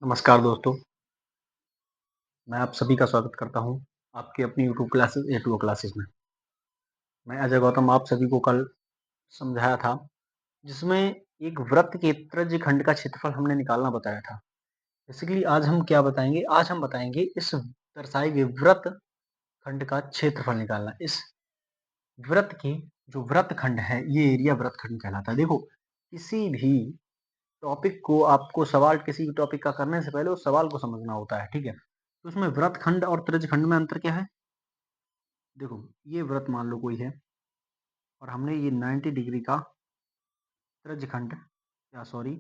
नमस्कार दोस्तों, मैं आप सभी का स्वागत करता हूँ आपकी अपनी यूट्यूब क्लासेस ए टू ओ क्लासेस में। मैं अजय गौतम आप सभी को कल समझाया था, जिसमें एक वृत्त के त्रिज्यखंड का क्षेत्रफल हमने निकालना बताया था। बेसिकली आज हम क्या बताएंगे? आज हम बताएंगे इस दर्शाए गए वृत्त खंड का क्षेत्रफल निकालना। इस वृत्त की जो वृत्तखंड है, ये एरिया वृत्तखंड कहलाता है। देखो, किसी भी टॉपिक को आपको सवाल किसी भी टॉपिक का करने से पहले उस सवाल को समझना होता है, ठीक है? तो उसमें वृत्तखंड और त्रिज्यखंड में अंतर क्या है? देखो, ये वृत्त मान लो कोई है और हमने ये 90 डिग्री का त्रिज्यखंड या सॉरी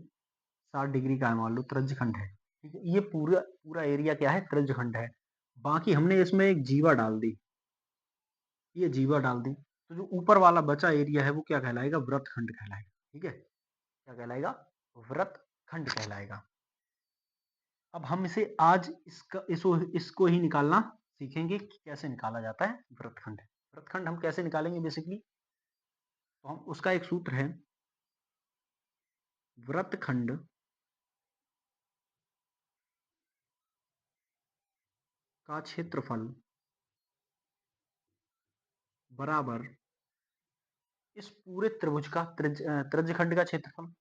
60 डिग्री का है, मान लो त्रिज्यखंड है, ठीक है? ये पूरा पूरा एरिया क्या है? त्रिज्यखंड है। बाकी हमने इसमें एक जीवा डाल दी, ये जीवा डाल दी, तो जो ऊपर वाला बचा एरिया है वो क्या कहलाएगा? वृत्तखंड कहलाएगा, ठीक है? क्या कहलाएगा? वृत्तखंड कहलाएगा। अब हम इसे आज इसको ही निकालना सीखेंगे कि कैसे निकाला जाता है वृत्तखंड। वृत्तखंड हम कैसे निकालेंगे? बेसिकली तो हम उसका एक सूत्र है, वृत्तखंड का क्षेत्रफल बराबर इस पूरे त्रिभुज का त्रिज्यखंड का क्षेत्रफल।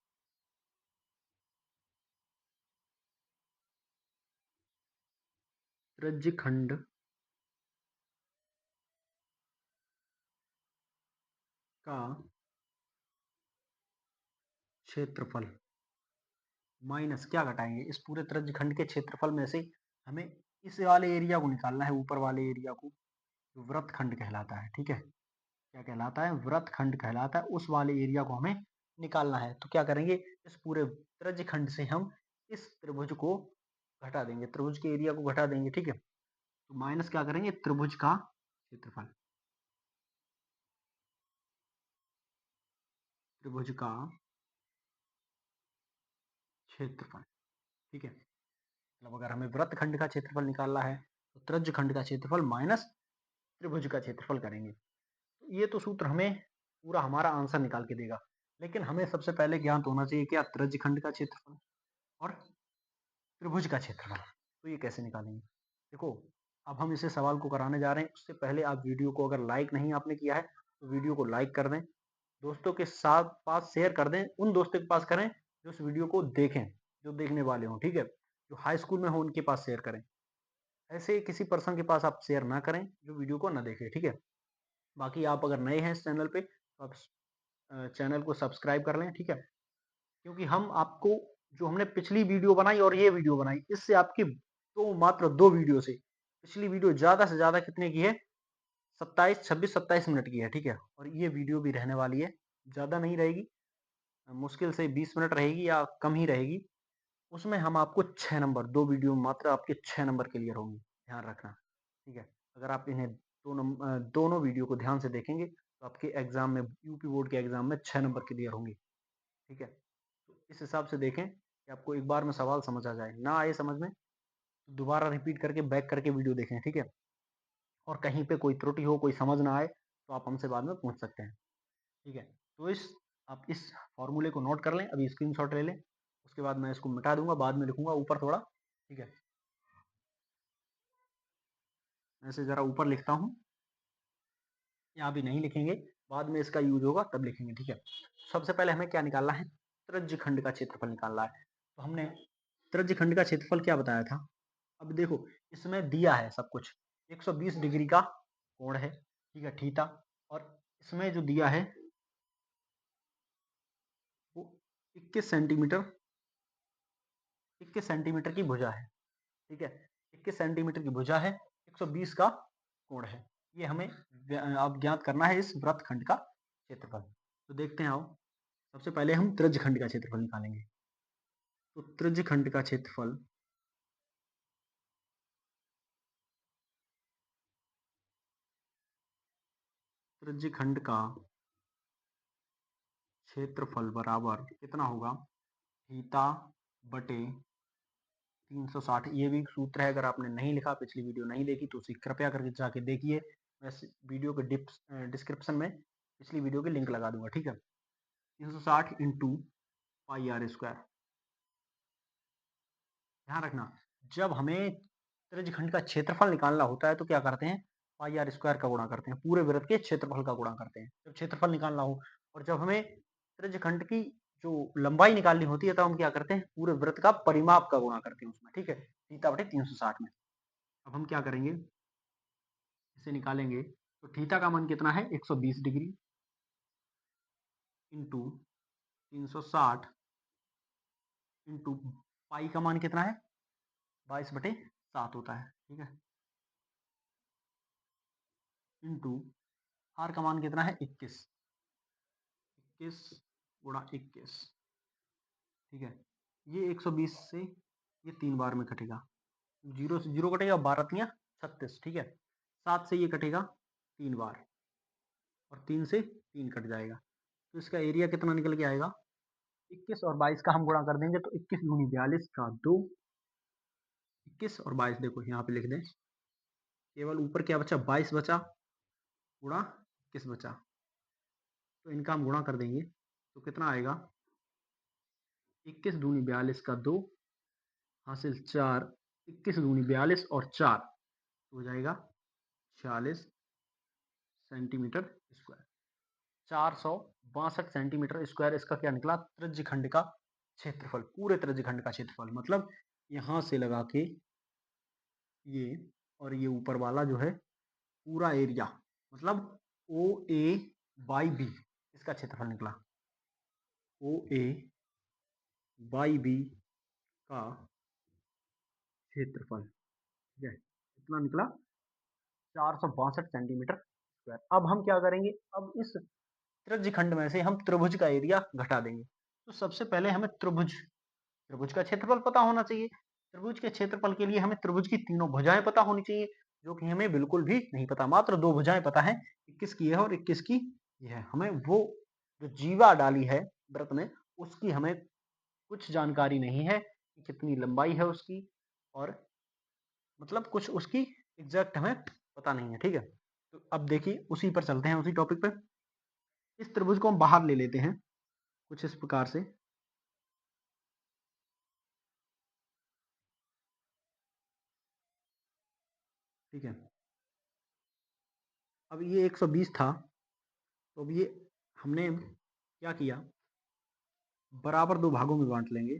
त्रिज्यखंड का क्षेत्रफल माइनस क्या घटाएंगे? इस पूरे त्रिज्यखंड के क्षेत्रफल में से हमें इस वाले एरिया को निकालना है, ऊपर वाले एरिया को, जो वृत्तखंड कहलाता है, ठीक है? क्या कहलाता है? वृत्तखंड कहलाता है। उस वाले एरिया को हमें निकालना है। तो क्या करेंगे? इस पूरे त्रिज्यखंड से हम इस त्रिभुज को घटा देंगे, त्रिभुज के एरिया को घटा देंगे, ठीक है? तो माइनस क्या करेंगे? त्रिभुज का क्षेत्रफल, त्रिभुज का क्षेत्रफल, ठीक है? मतलब अगर हमें वृत्तखंड का क्षेत्रफल निकालना है तो त्रिज्यखंड का क्षेत्रफल माइनस त्रिभुज का क्षेत्रफल करेंगे। तो ये तो सूत्र हमें पूरा हमारा आंसर निकाल के देगा, लेकिन हमें सबसे पहले ज्ञात होना चाहिए क्या? त्रिज्यखंड का क्षेत्रफल और त्रिभुज का क्षेत्रफल। तो ये कैसे निकालेंगे? देखो, अब हम इसे सवाल को कराने जा रहे हैं। उससे पहले आप वीडियो को अगर लाइक नहीं आपने किया है तो वीडियो को लाइक कर दें, दोस्तों के साथ पास शेयर कर दें, उन दोस्तों के पास करें जो इस वीडियो को देखें, जो देखने वाले हों, ठीक है? जो हाई स्कूल में हो उनके पास शेयर करें। ऐसे किसी पर्सन के पास आप शेयर ना करें जो वीडियो को ना देखे, ठीक है? बाकी आप अगर नए हैं इस चैनल पे तो आप चैनल को सब्सक्राइब कर लें, ठीक है? क्योंकि हम आपको जो हमने पिछली वीडियो बनाई और ये वीडियो बनाई, इससे आपकी दो मात्र दो वीडियो से, पिछली वीडियो ज़्यादा से ज़्यादा कितने की है? 27, 26, 27 मिनट की है, ठीक है? और ये वीडियो भी रहने वाली है, ज़्यादा नहीं रहेगी, मुश्किल से 20 मिनट रहेगी या कम ही रहेगी। उसमें हम आपको 6 नंबर, 2 वीडियो मात्र आपके 6 नंबर क्लियर होंगे, ध्यान रखना, ठीक है? अगर आप इन्हें दोनों वीडियो को ध्यान से देखेंगे तो आपके एग्जाम में, यूपी बोर्ड के एग्जाम में 6 नंबर क्लियर होंगे, ठीक है? तो इस हिसाब से देखें कि आपको एक बार में सवाल समझ आ जाए, ना आए समझ में तो दोबारा रिपीट करके बैक करके वीडियो देखें, ठीक है? और कहीं पे कोई त्रुटि हो, कोई समझ ना आए तो आप हमसे बाद में पूछ सकते हैं, ठीक है? तो आप इस फॉर्मूले को नोट कर लें, अभी स्क्रीनशॉट ले लें, उसके बाद मैं इसको मिटा दूंगा, बाद में लिखूंगा ऊपर थोड़ा, ठीक है? ऐसे जरा ऊपर लिखता हूँ, यहाँ भी नहीं लिखेंगे, बाद में इसका यूज होगा तब लिखेंगे, ठीक है? सबसे पहले हमें क्या निकालना है? त्रिज्यखंड का क्षेत्रफल निकालना है। तो हमने त्रिज्यखंड का क्षेत्रफल क्या बताया था? अब देखो, इसमें दिया है सब कुछ, 120 डिग्री का कोण है, ठीक है, थीटा। और इसमें जो दिया है वो 21 सेंटीमीटर, 21 सेंटीमीटर की भुजा है, ठीक है? 21 सेंटीमीटर की भुजा है, 120 का कोण है। ये हमें अब ज्ञात करना है इस वृत्तखंड का क्षेत्रफल। तो देखते हैं आओ, सबसे पहले हम त्रिज्यखंड का क्षेत्रफल निकालेंगे। तो त्रिज्यखंड का क्षेत्रफल त्रिज्यखंड का क्षेत्रफल बराबर कितना होगा? थीटा बटे 360। ये भी सूत्र है, अगर आपने नहीं लिखा, पिछली वीडियो नहीं देखी तो उसे कृपया करके जाके देखिए। मैं वीडियो के डिस्क्रिप्शन में पिछली वीडियो की लिंक लगा दूंगा, ठीक है? 360 इंटू पाई आर स्क्वायर ध्यान रखना, जब हमें त्रिज्यखंड का क्षेत्रफल निकालना होता है तो क्या करते हैं, पाई आर स्क्वायर का गुणा करते हैं, पूरे वृत्त के क्षेत्रफल का गुणा करते हैं जब क्षेत्रफल निकालना हो। और जब हमें त्रिज्यखंड की जो लंबाई निकालनी होती है तो हम क्या करते हैं, पूरे वृत्त का परिमाप का गुणा करते हैं उसमें, ठीक है, थीटा बटे 360 में। अब हम क्या करेंगे, इसे निकालेंगे तो थीटा का मान कितना है 120 डिग्री इंटू 360 इंटू पाई का मान कितना है 22/7 होता है, ठीक है, इंटू आर का मान कितना है 21, 21 गुणा 21, ठीक है। ये 120 से ये 3 बार में कटेगा, 0 से 0 कटेगा, 12 तियां 36, ठीक है। 7 से ये कटेगा 3 बार और 3 से 3 कट जाएगा, तो इसका एरिया कितना निकल के आएगा, 21 और 22 का हम गुणा कर देंगे तो 21 दूनी 42 का 2, 21 और 22 देखो यहाँ पे लिख दें, केवल ऊपर क्या बचा 22 बचा गुणा 21 बचा, तो इनका हम गुणा कर देंगे तो कितना आएगा, 21 दूनी 42 का 2 हासिल 4, 21 दूनी 42 और 4 हो जाएगा 46 सेंटीमीटर स्क्वायर, 462 सेंटीमीटर स्क्वायर इसका क्या निकला, त्रिज्यखंड का क्षेत्रफल, पूरे त्रिज्यखंड का क्षेत्रफल, मतलब यहां से लगा के ये और ये ऊपर वाला जो है पूरा एरिया, मतलब ओ ए बाई बी इसका क्षेत्रफल निकला, ओ ए बाई बी का क्षेत्रफल, ठीक है, कितना निकला 462 सेंटीमीटर स्क्वायर। अब हम क्या करेंगे, अब इस त्रिज्यखंड में से हम त्रिभुज का एरिया घटा देंगे, तो सबसे पहले हमें त्रिभुज त्रिभुज का क्षेत्रफल पता होना चाहिए, त्रिभुज के क्षेत्रफल के लिए हमें त्रिभुज की तीनों भुजाएं पता होनी चाहिए, जो कि हमें बिल्कुल भी नहीं पता, मात्र दो भुजाएं पता है, 21 की है और 21 की ये है, हमें वो जो जीवा डाली है वृत्त में उसकी हमें कुछ जानकारी नहीं है कि कितनी लंबाई है उसकी, और मतलब कुछ उसकी एग्जैक्ट हमें पता नहीं है, ठीक है। तो अब देखिए उसी पर चलते हैं, उसी टॉपिक पे, इस त्रिभुज को हम बाहर ले लेते हैं कुछ इस प्रकार से, ठीक है। अब ये 120 था, तो अब ये हमने क्या किया, बराबर दो भागों में बांट लेंगे,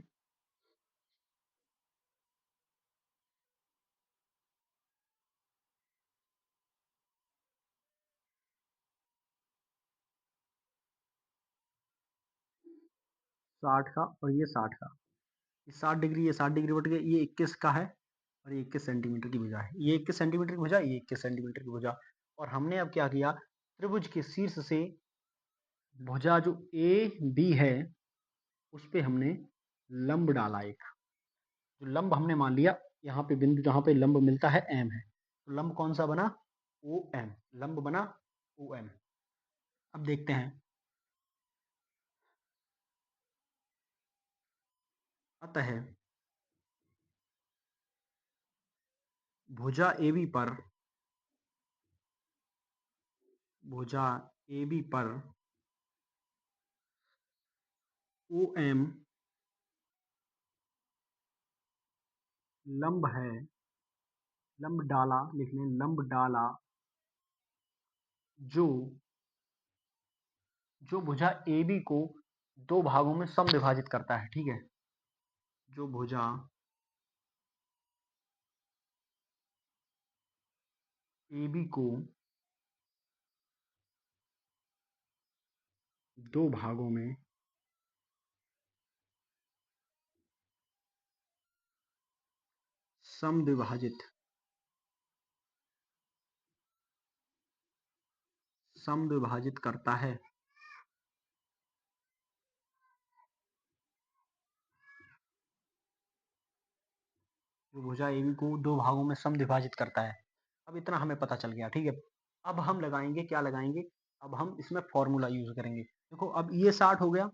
साठ का और ये 60 का, ये 60 डिग्री, ये 60 डिग्री बट गए, ये 21 का है और ये 21 सेंटीमीटर की भुजा है, ये 21 सेंटीमीटर की भुजा, ये 21 सेंटीमीटर की भुजा, और हमने अब क्या किया, त्रिभुज के शीर्ष से भुजा जो ए बी है उस पे हमने लंब डाला, एक जो लंब हमने मान लिया, यहाँ पे बिंदु जहां पे लंब मिलता है एम है, तो लंब कौन सा बना, ओ एम, लंब बना ओ एम। अब देखते हैं, अतः भुजा ए बी पर, भुजा ए बी पर ओ एम लंब है, लंब डाला लिख लें, लंब डाला जो जो भुजा ए बी को दो भागों में समविभाजित करता है, ठीक है, जो भुजा ए बी को दो भागों में समविभाजित समविभाजित करता है, जो भुजा ए बी को दो भागों में समविभाजित करता है। अब इतना हमें पता चल गया, ठीक है। अब हम लगाएंगे, क्या लगाएंगे, अब हम इसमें फॉर्मूला यूज करेंगे। देखो अब ये 60 हो गया,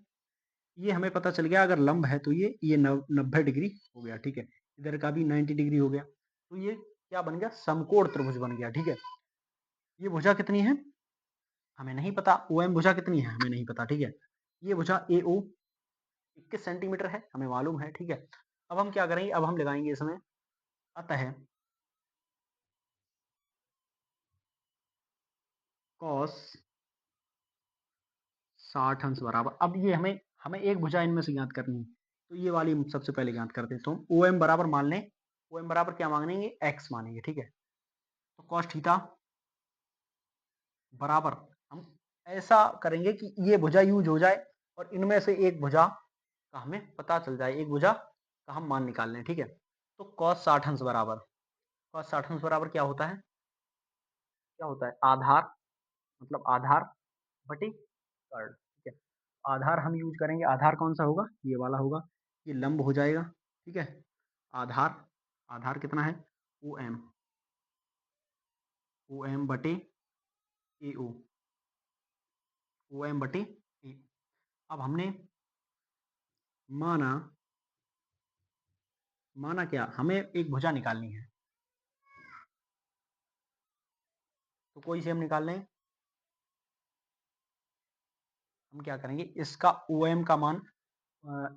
ये हमें पता चल गया अगर लंब है तो ये 90 डिग्री हो गया, ठीक है, इधर का भी 90 डिग्री हो गया, तो ये क्या बन गया, समकोण त्रिभुज बन गया, ठीक है। ये भुजा कितनी है हमें नहीं पता, ओ एम भुजा कितनी है हमें नहीं पता, ठीक है। ये भुजा ए ओ 21 सेंटीमीटर है हमें मालूम है, ठीक है। अब हम क्या करेंगे, अब हम लगाएंगे इसमें अतः cos 60 अंश बराबर, अब ये हमें हमें एक भुजा इनमें से ज्ञात करनी है, तो ये वाली हम सबसे पहले ज्ञात करते हैं। तो हम ओ एम बराबर मान लें, ओ एम बराबर क्या मांगेंगे, एक्स मानेंगे, ठीक है। तो कॉस थीटा बराबर, हम ऐसा करेंगे कि ये भुजा यूज हो जाए और इनमें से एक भुजा का हमें पता चल जाए, एक भुजा का हम मान निकाल लें, ठीक है। तो कॉस 60 अंश बराबर, कॉस 60 अंश बराबर क्या होता है, क्या होता है, आधार, मतलब आधार बटे कर्ण, ठीक है। आधार हम यूज करेंगे, आधार कौन सा होगा, ये वाला होगा, ये लंब हो जाएगा, ठीक है। आधार, आधार कितना है, ओ एम, ओ एम बटे ए ओ एम बटे ए। अब हमने माना, माना क्या, हमें एक भुजा निकालनी है, तो कोई से हम निकाल लें। हम क्या करेंगे, इसका ओ एम का मान,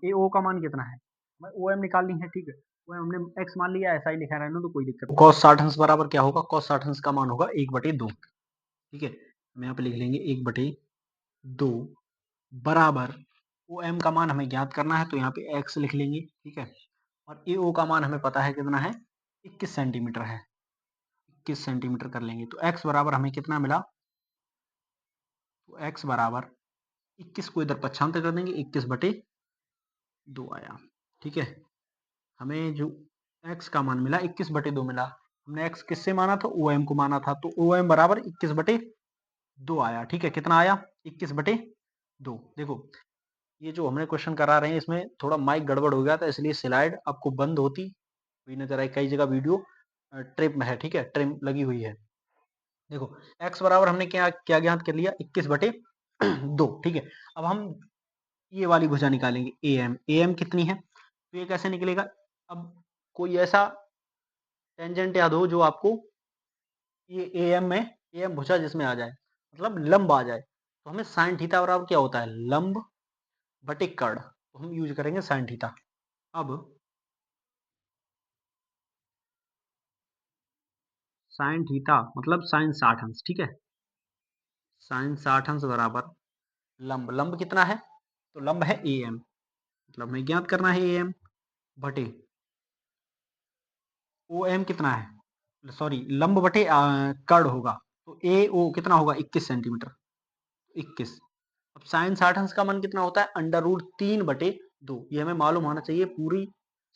ए ओ का मान कितना है, हमें ओ एम निकालनी है, ठीक है। वो हमने एक्स मान लिया, ऐसा ही लिखा रहना तो कोई दिक्कत नहीं। कॉस 60 अंश बराबर क्या होगा, कॉस 60 अंश का मान होगा 1/2, ठीक है। हम यहाँ पे लिख लेंगे 1/2 बराबर, ओ एम का मान हमें ज्ञात करना है, तो यहाँ पे एक्स लिख लेंगे, ठीक है। और ए ओ का मान हमें पता है कितना है, 21 सेंटीमीटर है, 21 सेंटीमीटर कर लेंगे, तो एक्स बराबर हमें कितना मिला, तो एक्स बराबर 21 को इधर पक्षांतर कर देंगे, 21/2 आया, ठीक है। हमें जो x का मान मिला 21/2 मिला, हमने x किससे माना था, ओ एम को माना था, तो ओ एम बराबर 21/2 आया, ठीक है। कितना आया, 21/2। देखो ये जो हमने क्वेश्चन करा रहे हैं, इसमें थोड़ा माइक गड़बड़ हो गया था, इसलिए स्लाइड आपको बंद होती हुई नजर आई, कई जगह वीडियो ट्रिप में है, ठीक है, ट्रिम लगी हुई है। देखो x बराबर हमने क्या क्या ज्ञात कर लिया, 21/2, ठीक है। अब हम ये वाली भुजा निकालेंगे, ए एम कितनी है, तो ये कैसे निकलेगा, अब कोई ऐसा टेंजेंट याद हो जो आपको ये ए एम में, ए एम भुजा जिसमें आ जाए, मतलब लंब आ जाए, तो हमें साइन थीटा बराबर क्या होता है, लंब बटे कर्ण, तो हम यूज करेंगे साइन थीटा। अब साइन थीटा मतलब साइन 60 अंश, ठीक है, साइन 60 अंश बराबर लंब, लंब कितना है, तो लंब है ए एम, मतलब हमें ज्ञात करना है ए एम बटे ओ एम कितना है, सॉरी लंब बटे कर्ण होगा, तो ए ओ कितना होगा, 21 सेंटीमीटर, 21। अब साइन 60 अंश का मान कितना होता है, √3/2, ये हमें मालूम होना चाहिए, पूरी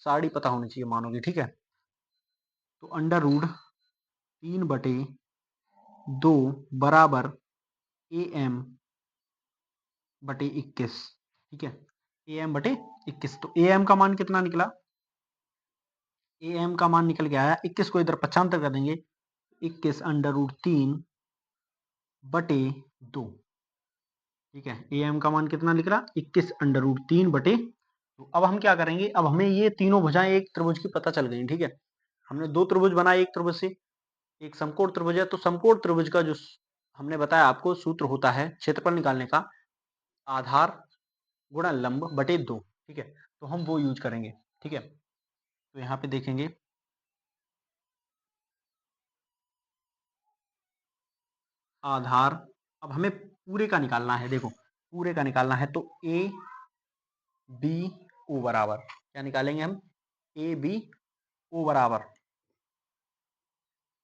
साड़ी पता होनी चाहिए मानोगे, ठीक है। तो √3/2 बराबर ए एम बटे 21, ठीक है, ए एम बटे 21। तो ए एम का मान कितना निकला, ए एम का मान निकल के आया 21 को इधर पक्षांतर कर देंगे, 21√3/2, ठीक है। ए एम का मान कितना निकला, 21√3/2। अब हम क्या करेंगे, अब हमें ये तीनों भुजाएं एक त्रिभुज की पता चल गई, ठीक है। हमने दो त्रिभुज बनाए एक त्रिभुज से, एक समकोण त्रिभुज है, तो समकोण त्रिभुज का जो हमने बताया आपको सूत्र होता है क्षेत्रफल निकालने का, आधार गुणा लंब बटे 2, ठीक है। तो हम वो यूज करेंगे, ठीक है। तो यहाँ पे देखेंगे आधार, अब हमें पूरे का निकालना है, देखो पूरे का निकालना है, तो ए बी ओ बराबर क्या निकालेंगे हम, ए बी ओ बराबर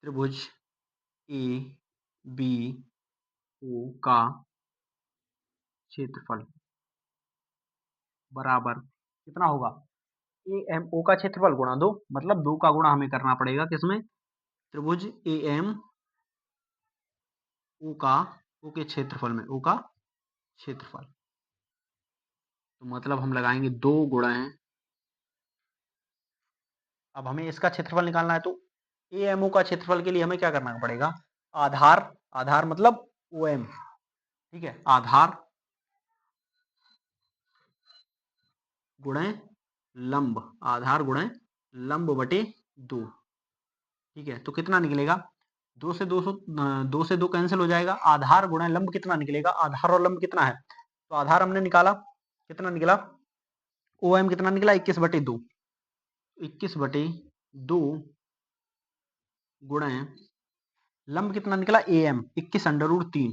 त्रिभुज ए बी ओ का क्षेत्रफल बराबर कितना होगा, ए एम ओ का क्षेत्रफल गुणा 2, मतलब 2 का गुणा हमें करना पड़ेगा किसमें, त्रिभुज ए एम ओ का, ओ के क्षेत्रफल में, ओ का क्षेत्रफल, तो मतलब हम लगाएंगे 2 गुणा है, अब हमें इसका क्षेत्रफल निकालना है, तो ए एम ओ का क्षेत्रफल के लिए हमें क्या करना पड़ेगा, आधार, आधार मतलब ओ एम, ठीक है, आधार गुणे लंब, आधार गुणे लंब बटे 2, ठीक है। तो कितना निकलेगा, 2 से 2 कैंसिल हो जाएगा, आधार गुणा लंब कितना निकलेगा, आधार और लंब कितना है, तो आधार हमने निकाला, कितना निकला, ओ एम कितना निकला, 21/2, 21/2 गुणे लंब कितना निकला AM 21√3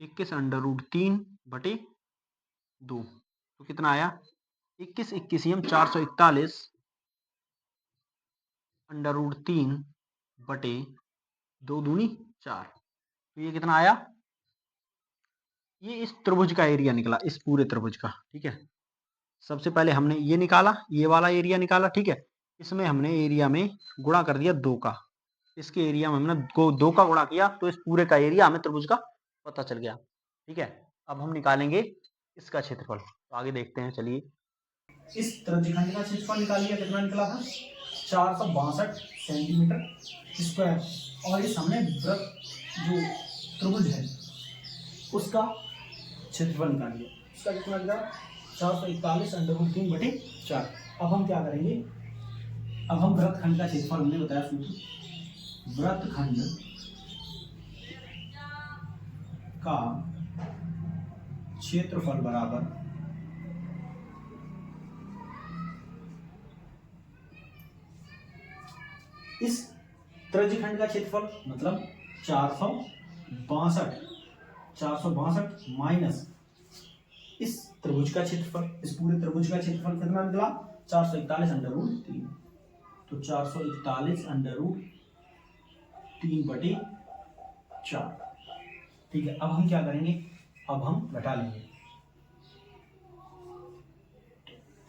21√3/2 तो कितना आया 21 21 441 √3/2 दूनी 4। तो ये कितना आया, ये इस त्रिभुज का एरिया निकला, इस पूरे त्रिभुज का। ठीक है, सबसे पहले हमने ये निकाला, ये वाला एरिया निकाला। ठीक है, इसमें हमने एरिया में गुणा कर दिया 2 का, इसके एरिया में हमने 2 का गुणा किया तो इस पूरे का एरिया हमें त्रिभुज का पता चल गया। ठीक है, अब हम निकालेंगे इसका क्षेत्रफल, तो आगे देखते हैं। चलिए, इस त्रिज्यखंड का क्षेत्रफल निकाल लिया, कितना निकला था 462 सेंटीमीटर स्क्वायर। और इस हमने वृत्त जो त्रिभुज है उसका क्षेत्रफल निकाल लिया, उसका कितना निकला 441√3/4। अब हम क्या करेंगे, अब हम वृत्तखंड का क्षेत्रफल, हमने बताया सूत्र, वृत्तखंड का क्षेत्रफल बराबर इस त्रिज्यखंड का क्षेत्रफल मतलब 462 माइनस इस त्रिभुज का क्षेत्रफल, इस पूरे त्रिभुज का क्षेत्रफल कितना निकला 441√3। तो 441√3/4। ठीक है, अब हम क्या करेंगे, अब हम घटा लेंगे।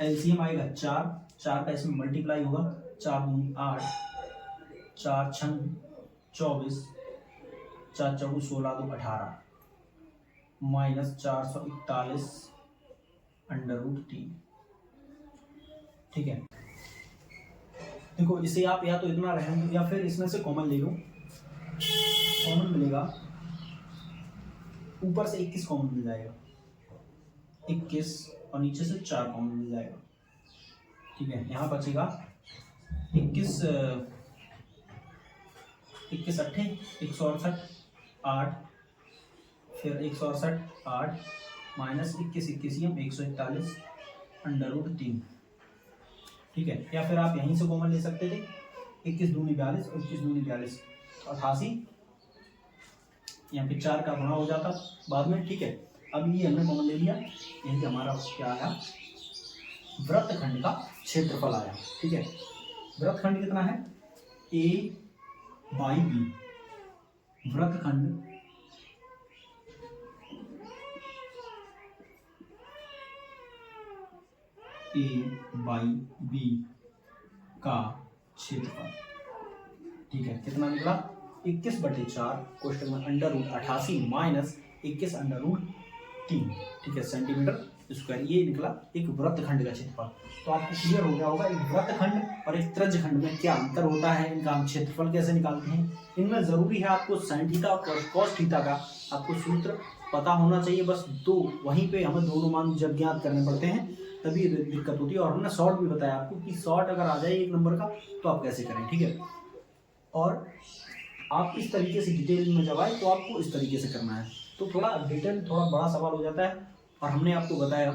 एलसीएम आएगा 4 का इसमें मल्टीप्लाई होगा, 4 दूनी 8, 4 छंग 24, 4 चौगु 16 2 18 माइनस 441√3। ठीक है, देखो इसे आप या तो इतना रहने दो या फिर इसमें से कॉमन ले लो, कॉमन मिलेगा, ऊपर से 21 कॉमन मिल जाएगा, 21 और नीचे से 4 कॉमन मिल जाएगा। ठीक है, यहाँ बचेगा 21 अट्ठे 168 8, फिर 168 8 माइनस 21 141√3। ठीक है, या फिर आप यहीं से कॉमन ले सकते थे, 21 दूनी 42 और 21 दूनी 42 88, यहाँ पे 4 का गुणा हो जाता बाद में। ठीक है, अब ये हमने कॉमन ले लिया, यहीं से हमारा क्या आया, वृत्तखंड का क्षेत्रफल आया। ठीक है, वृत्तखंड कितना है A/B, वृत्तखंड A/B का क्षेत्रफल। ठीक है, कितना निकला 21/4 क्वेश्चन में √88 माइनस 21√3। ठीक है, सेंटीमीटर स्क्वायर, ये निकला एक वृत्तखंड का क्षेत्रफल। तो आपको क्लियर हो गया होगा एक वृत्तखंड और एक त्रिज्यखंड में क्या अंतर होता है, इनका हम क्षेत्रफल कैसे निकालते हैं। इनमें जरूरी है आपको साइन थीटा और कॉस थीटा का आपको सूत्र पता होना चाहिए, बस दो, वहीं पे हमें दोनों मान जब ज्ञात करने पड़ते हैं तभी दिक्कत होती है। और हमने शॉर्ट भी बताया आपको कि शॉर्ट अगर आ जाए एक नंबर का तो आप कैसे करें। ठीक है, और आप इस तरीके से डिटेल में जब आए तो आपको इस तरीके से करना है, तो थोड़ा डिटेल थोड़ा बड़ा सवाल हो जाता है। और हमने आपको बताया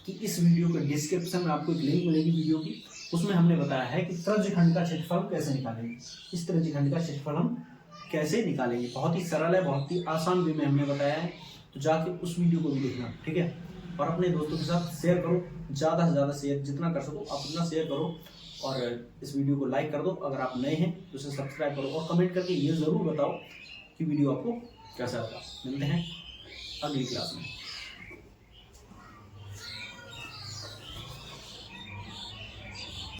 कि इस वीडियो के डिस्क्रिप्शन में आपको एक लिंक मिलेगी वीडियो की, उसमें हमने बताया है कि त्रिज्यखंड का क्षेत्रफल कैसे निकालेंगे, इस त्रिज्यखंड का क्षेत्रफल हम कैसे निकालेंगे। बहुत ही सरल है, बहुत ही आसान वे में हमने बताया है, तो जाके उस वीडियो को भी देखना। ठीक है, और अपने दोस्तों के साथ शेयर करो, ज़्यादा से ज़्यादा शेयर जितना कर सको आप उतना शेयर करो, और इस वीडियो को लाइक कर दो। अगर आप नए हैं तो इसे सब्सक्राइब करो और कमेंट करके ये ज़रूर बताओ कि वीडियो आपको कैसा लगा। मिलते हैं अगली क्लास में।